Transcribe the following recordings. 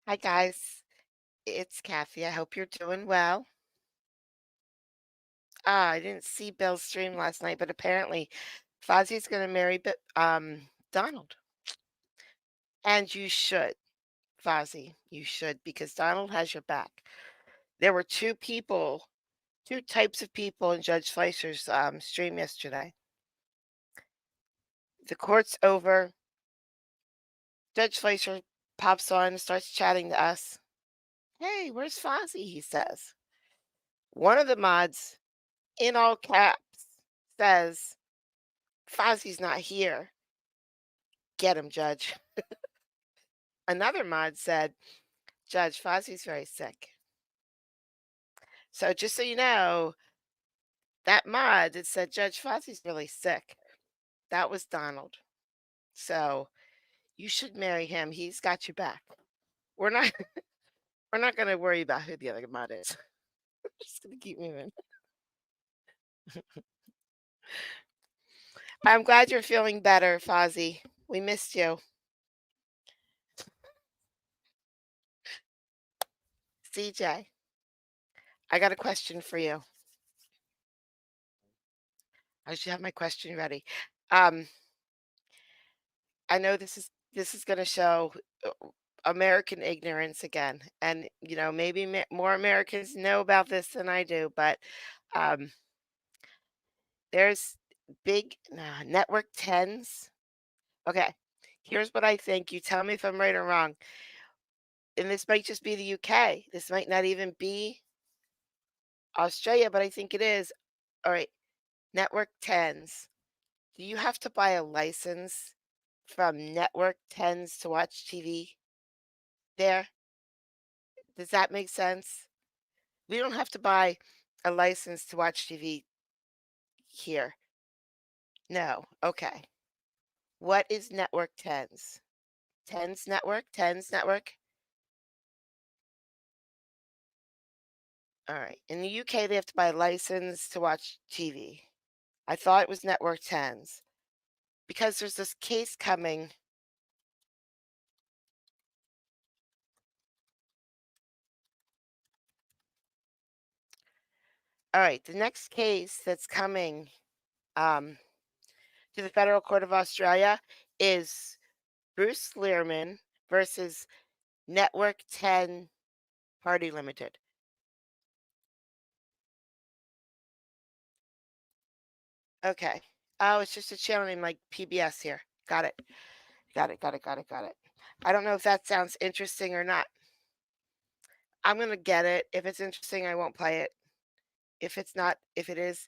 Hi, guys. It's Kathy. I hope you're doing well. I didn't see Bill's stream last night, but apparently Fozzie's going to marry Donald. And you should, Fozzie. You should, because Donald has your back. There were two types of people in Judge Fleischer's stream yesterday. The court's over. Judge Fleischer pops on and starts chatting to us. Hey, where's Fozzie? He says. One of the mods, in all caps, says, Fozzie's not here. Get him, Judge. Another mod said, Judge, Fozzie's very sick. So just so you know, that mod that said, Judge, Fozzie's really sick, that was Donald. So you should marry him. He's got your back. We're not we're not gonna worry about who the other mod is. We're just gonna keep moving. I'm glad you're feeling better, Fozzie. We missed you. CJ, I got a question for you. I should have my question ready. Um, I know this is going to show American ignorance again, and maybe more Americans know about this than I do. But um, there's big network tens. Okay, here's what I think. You tell me if I'm right or wrong. And this might just be the UK. This might not even be Australia, but I think it is. All right, network tens. Do you have to buy a license from network tens to watch TV there? Does that make sense? We don't have to buy a license to watch TV here. No. Okay. What is network tens? Tens network? Tens network? All right. In the UK, they have to buy a license to watch TV. I thought it was network tens because there's this case coming. All right. The next case that's coming um, to the Federal Court of Australia is Bruce Lehrman versus Network 10 Party Limited. Okay. Oh, it's just a channel named like PBS here. Got it. Got it. Got it. Got it. Got it. I don't know if that sounds interesting or not. I'm gonna get it. If it's interesting, I won't play it. If it's not, if it's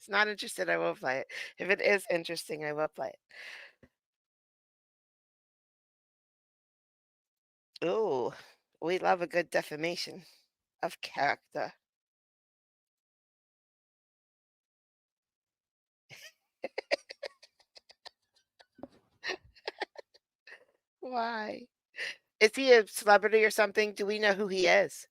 not interested, I will play it. If it is interesting, I will play it. Ooh, we love a good defamation of character. Why? Is he a celebrity or something? Do we know who he is?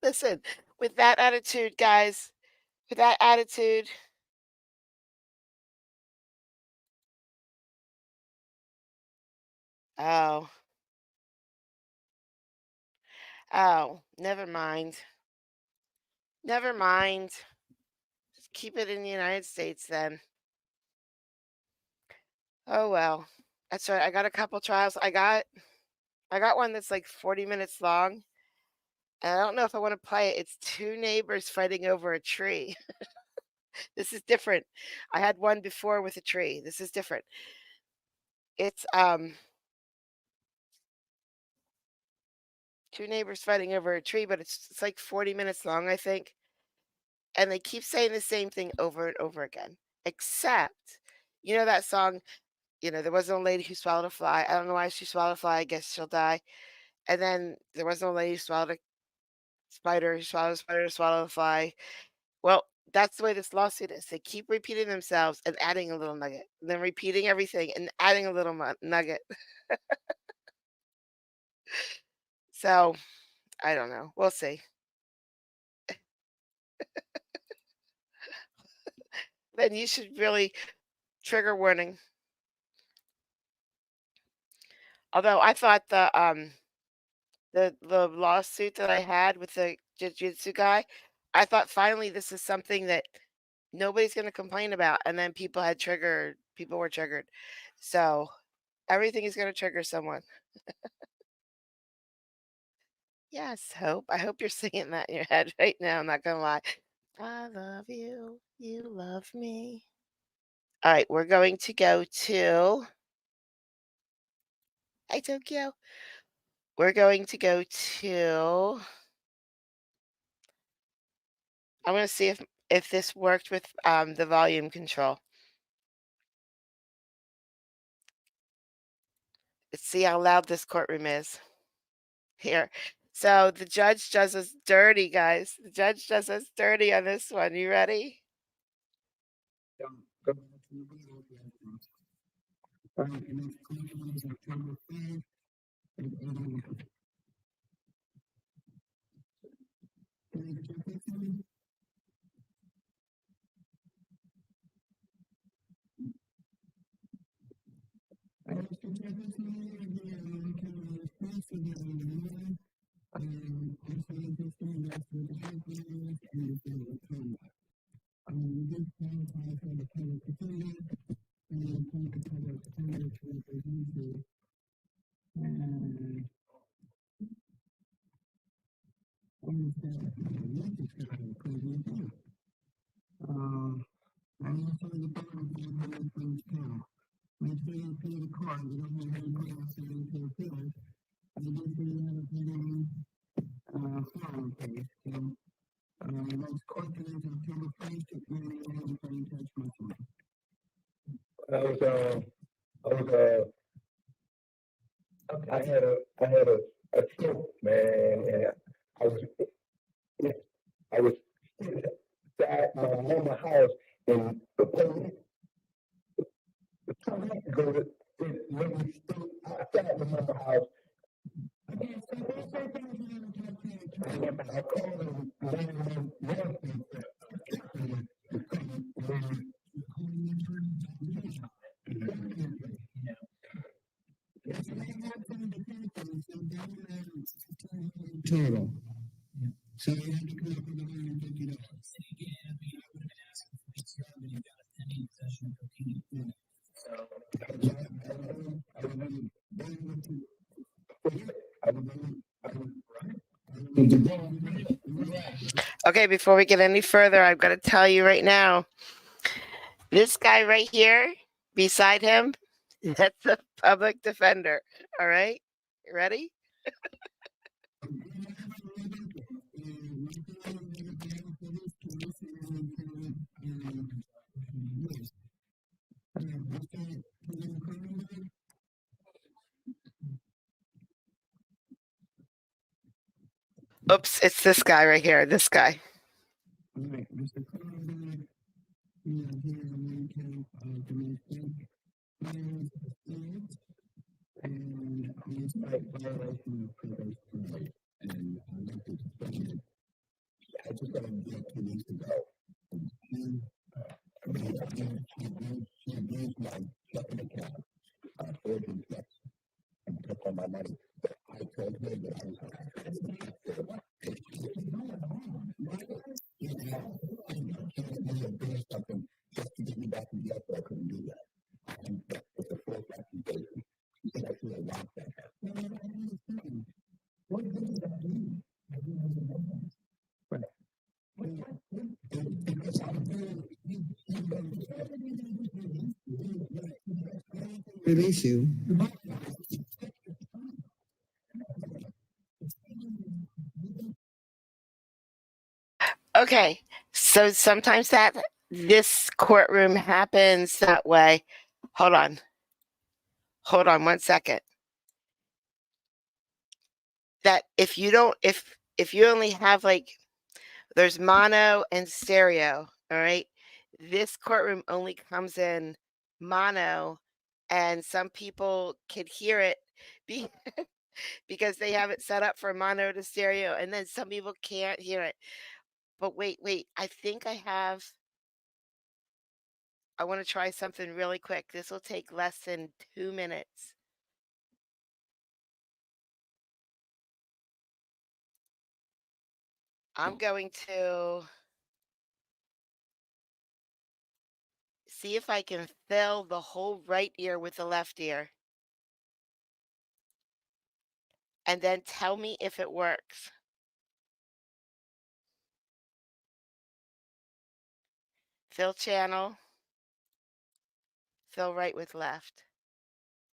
Listen, with that attitude, guys, with that attitude, oh, oh, never mind. Never mind. Just keep it in the United States then. Oh well. That's right. I got a couple trials. I got one that's like 40 minutes long. And I don't know if I want to play it. It's two neighbors fighting over a tree. This is different. I had one before with a tree. This is different. It's two neighbors fighting over a tree, but it's like 40 minutes long, I think. And they keep saying the same thing over and over again. Except, that song, there was no lady who swallowed a fly. I don't know why she swallowed a fly. I guess she'll die. And then there was no lady who swallowed a spider, who swallowed a spider, who swallowed a fly. Well, that's the way this lawsuit is. They keep repeating themselves and adding a little nugget, then repeating everything and adding a little nugget. So I don't know. We'll see. then you should really trigger warning. Although I thought the lawsuit that I had with the jiu-jitsu guy, I thought finally this is something that nobody's gonna complain about, and then people were triggered. So, everything is gonna trigger someone. Yes, hope. I hope you're singing that in your head right now, I'm not gonna lie. I love you, you love me. Alright, we're going to go to Hi, Tokyo. We're going to go to I'm gonna see if this worked with, the volume control. Let's see how loud this courtroom is. Here. So, the judge does us dirty, guys. The judge does us dirty on this one. You ready? I was, I was, I had a stroke, man, and I was, I was at my mama's house, and the police, the police go to, let me stay outside my mama's house. I called them, 911, total. So you had to come up with $150. Okay, before we get any further, I've got to tell you right now, this guy right here, beside him, that's a public defender. All right, you ready? Oops, it's this guy right here. This guy. Release you. Okay, so sometimes this courtroom happens that way. Hold on. Hold on 1 second. That if you only have like there's mono and stereo, all right? This courtroom only comes in mono, and some people could hear it be because they have it set up for mono to stereo, and then some people can't hear it. But wait, I think I have I want to try something really quick. This will take less than 2 minutes. I'm going to see if I can fill the whole right ear with the left ear. And then tell me if it works. Fill channel. Fill right with left.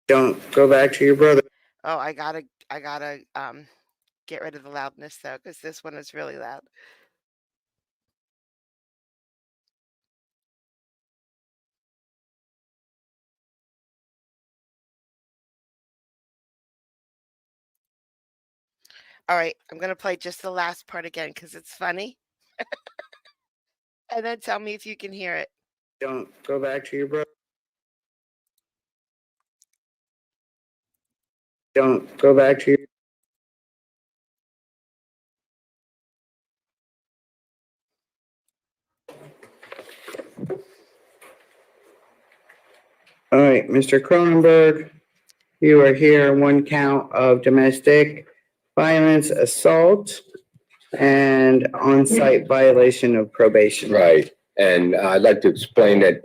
Don't go back to your brother. Oh, I gotta get rid of the loudness though, because this one is really loud. All right, I'm gonna play just the last part again because it's funny. And then tell me if you can hear it. Don't go back to your brother. Don't go back to your. All right, Mr. Cronenberg, you are here on one count of domestic violence, assault, and on-site violation of probation. Right. And I'd like to explain that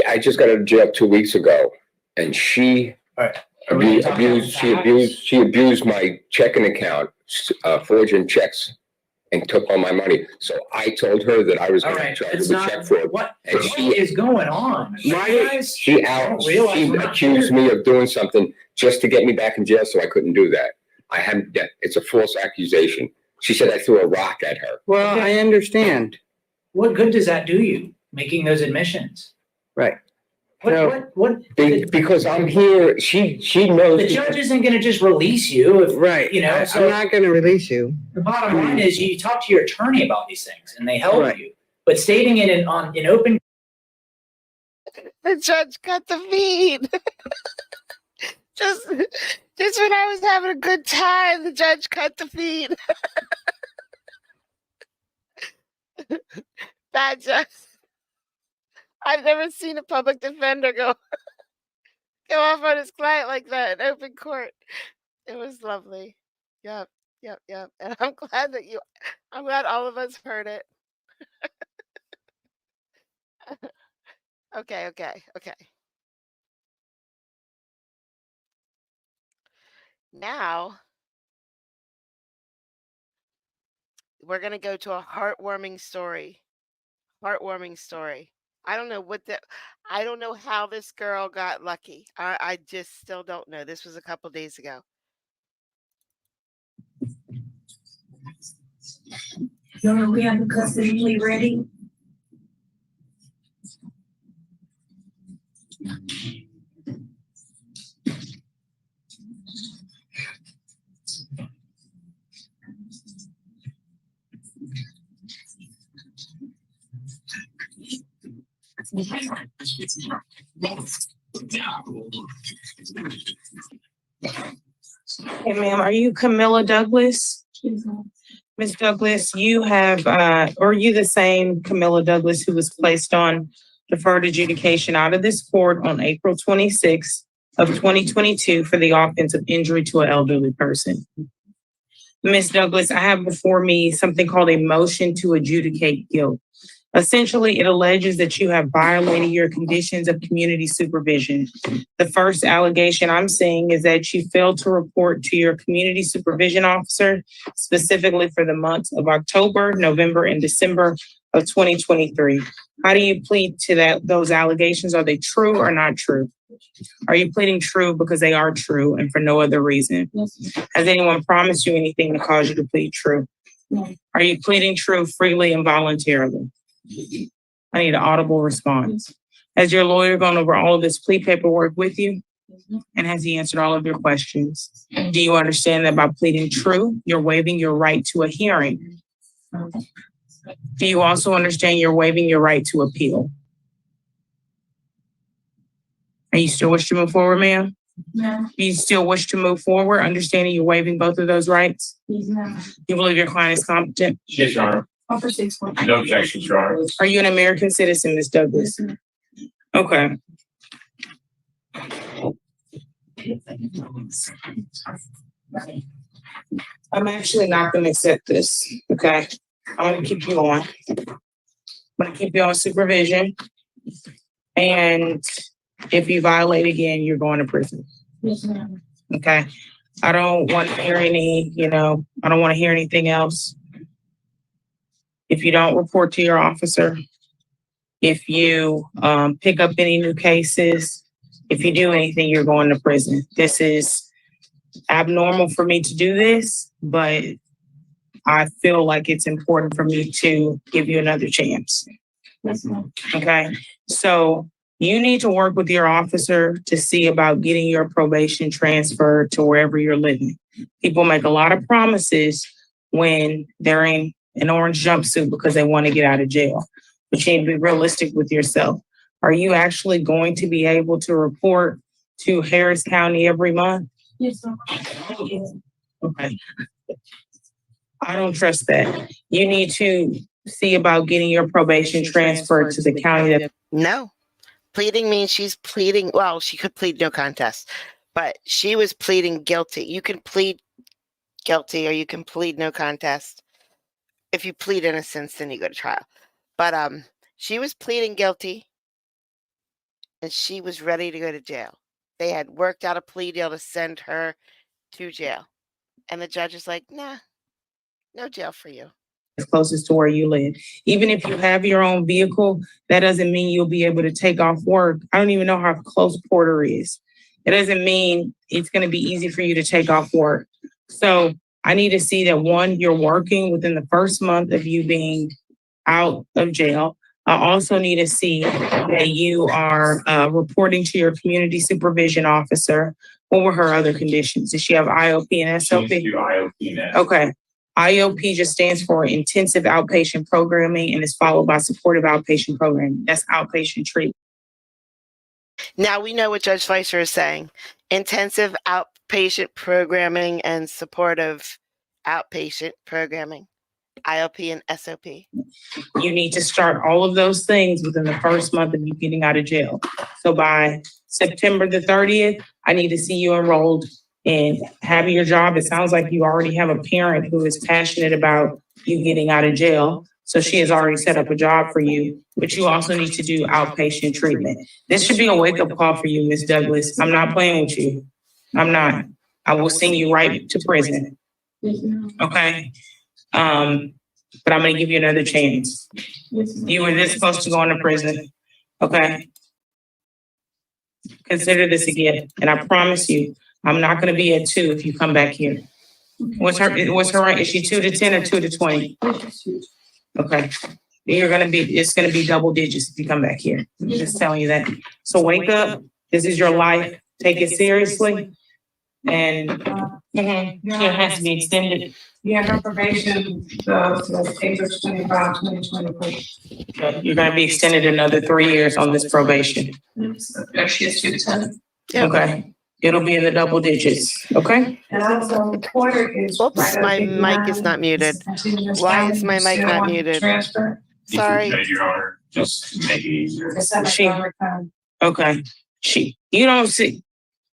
I just got out of jail 2 weeks ago, and she abused my checking account, forging checks, and took all my money. So I told her that I was going to charge her with check fraud. What is going on? She accused me of doing something just to get me back in jail, so I couldn't do that. It's a false accusation. She said I threw a rock at her. Well, I understand. What good does that do you, making those admissions? Right. Because I'm here, she knows. The judge isn't going to just release you. Right. So I'm not going to release you. The bottom line is you talk to your attorney about these things and they help you. But stating it in open. The judge cut the feed. just when I was having a good time, the judge cut the feed. Bad judge. I've never seen a public defender go off on his client like that in open court. It was lovely. Yep. And I'm glad all of us heard it. Okay. Now we're gonna go to a heartwarming story. I don't know how this girl got lucky. I just still don't know. This was a couple days ago. Are we have the custody plea ready? Hey, ma'am, are you Camilla Douglas? Ms. Douglas, you have, are you the same Camilla Douglas who was placed on deferred adjudication out of this court on April 26th of 2022 for the offense of injury to an elderly person? Ms. Douglas, I have before me something called a motion to adjudicate guilt. Essentially, it alleges that you have violated your conditions of community supervision. The first allegation I'm seeing is that you failed to report to your community supervision officer, specifically for the months of October, November, and December of 2023. How do you plead to those allegations? Are they true or not true? Are you pleading true because they are true and for no other reason? Yes. Has anyone promised you anything to cause you to plead true? No. Are you pleading true freely and voluntarily? I need an audible response. Has your lawyer gone over all of this plea paperwork with you? And has he answered all of your questions? Do you understand that by pleading true, you're waiving your right to a hearing? Do you also understand you're waiving your right to appeal? Are you still wish to move forward, ma'am? No. Do you still wish to move forward, understanding you're waiving both of those rights? No. You believe your client is competent? Yes, Your Honor. Offer 6 1. No objections, Your Honor. Are you an American citizen, Ms. Douglas? Okay. I'm actually not gonna accept this, okay? I'm gonna keep you on. I'm gonna keep you on supervision. And if you violate again, you're going to prison, Yes, ma'am. okay? I don't want to hear I don't want to hear anything else. If you don't report to your officer, if you pick up any new cases, if you do anything, you're going to prison. This is abnormal for me to do this, but I feel like it's important for me to give you another chance. Yes, ma'am. Okay, so you need to work with your officer to see about getting your probation transferred to wherever you're living. People make a lot of promises when they're in an orange jumpsuit because they want to get out of jail. But you need to be realistic with yourself. Are you actually going to be able to report to Harris County every month? Yes, ma'am. Okay. I don't trust that. You need to see about getting your probation transferred to the county that. No. Pleading means she's pleading. Well, she could plead no contest, but she was pleading guilty. You can plead guilty or you can plead no contest. If you plead innocence, then you go to trial. But she was pleading guilty and she was ready to go to jail. They had worked out a plea deal to send her to jail. And the judge is like, nah, no jail for you. As closest to where you live. Even if you have your own vehicle, that doesn't mean you'll be able to take off work. I don't even know how close Porter is. It doesn't mean it's going to be easy for you to take off work. So I need to see that one, you're working within the first month of you being out of jail. I also need to see that you are reporting to your community supervision officer. What were her other conditions? Did she have IOP and SOP? Okay. IOP just stands for intensive outpatient programming and is followed by supportive outpatient programming. That's outpatient treatment. Now we know what Judge Fleischer is saying. Intensive outpatient programming and supportive outpatient programming. IOP and SOP. You need to start all of those things within the first month of you getting out of jail. So by September the 30th, I need to see you enrolled and having your job. It sounds like you already have a parent who is passionate about you getting out of jail. So she has already set up a job for you, but you also need to do outpatient treatment. This should be a wake-up call for you, Ms. Douglas. I'm not playing with you. I'm not. I will send you right to prison. Yes, ma'am. Okay? But I'm gonna give you another chance. Yes, ma'am. You were this close to going to prison. Okay? Consider this a gift, and I promise you, I'm not gonna be at 2 if you come back here. What's her rank? Is she 2 to 10 or 2 to 20? Okay. It's gonna be double digits if you come back here. I'm just telling you that. So wake up. This is your life. Take it seriously. And it has to be extended. Yeah, her probation, was April 25, 2024. You're gonna be extended another 3 years on this probation. She is 2 to 10. Okay. It'll be in the double digits, okay? And also, Porter is. Oops, right at my 59. mic is not muted. Continuous Why is my mic still not want to muted? Transfer. Sorry. Your Honor, just make it easier. The second She- overtime. Okay.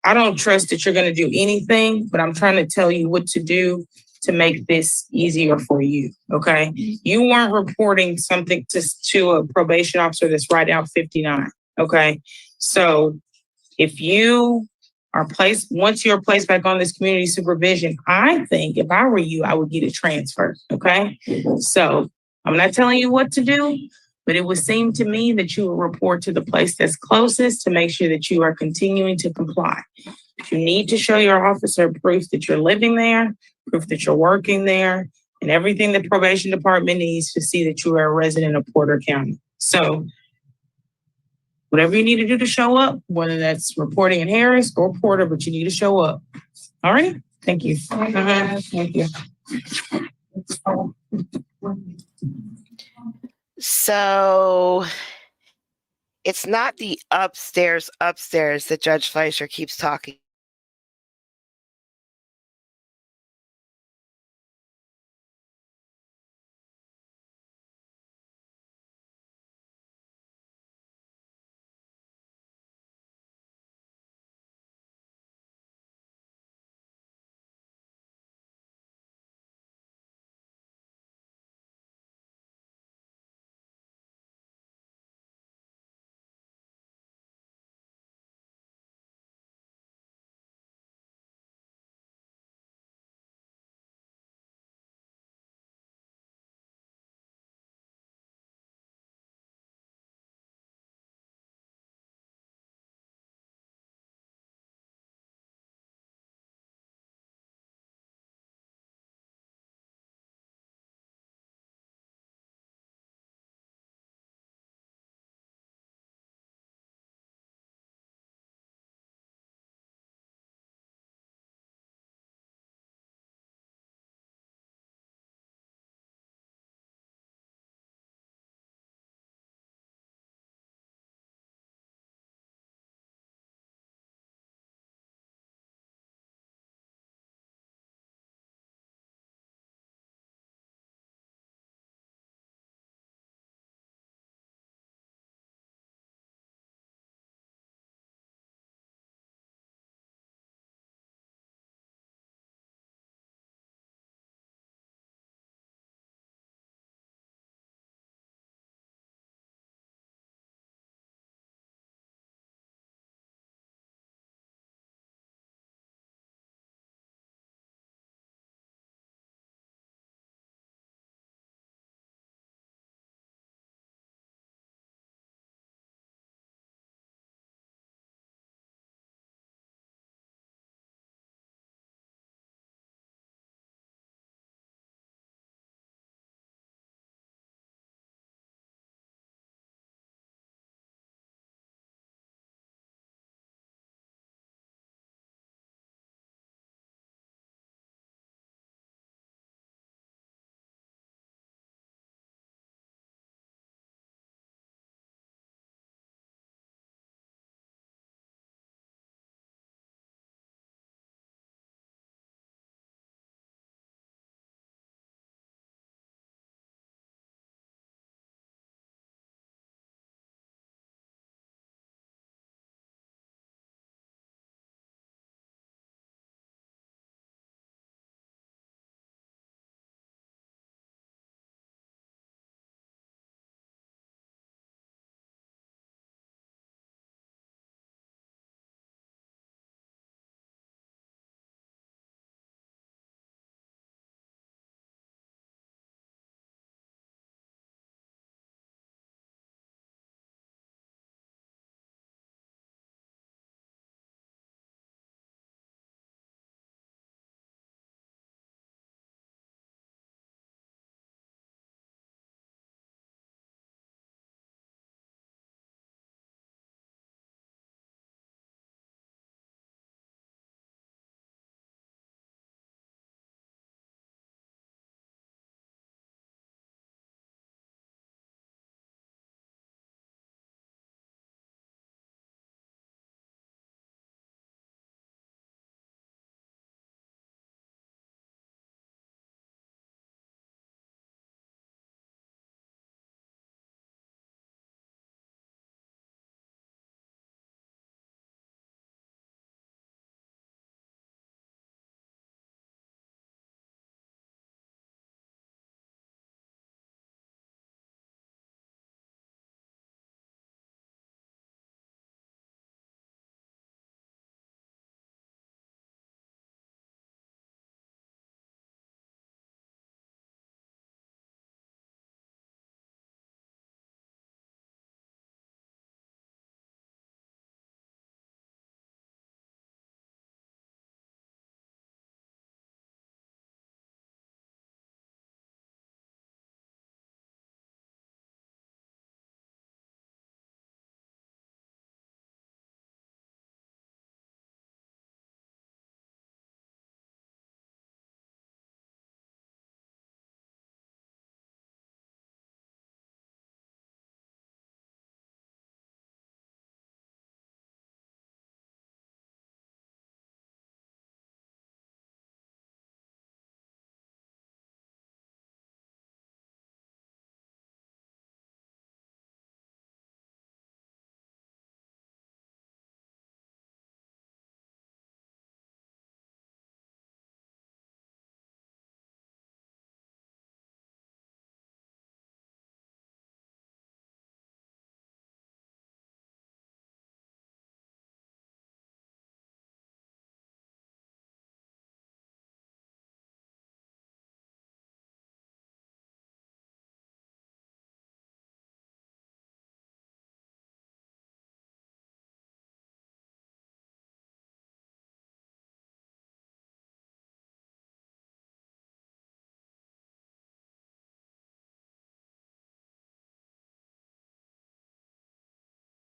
I don't trust that you're gonna do anything, but I'm trying to tell you what to do to make this easier for you, okay? You weren't reporting something to a probation officer that's right out 59, okay? So if you are once you're placed back on this community supervision, I think if I were you, I would get it transferred, okay? So I'm not telling you what to do, but it would seem to me that you will report to the place that's closest to make sure that you are continuing to comply. You need to show your officer proof that you're living there, proof that you're working there, and everything the probation department needs to see that you are a resident of Porter County. So whatever you need to do to show up, whether that's reporting in Harris or Porter, but you need to show up. All right? Thank you. Thank you. So it's not the upstairs that Judge Fleischer keeps talking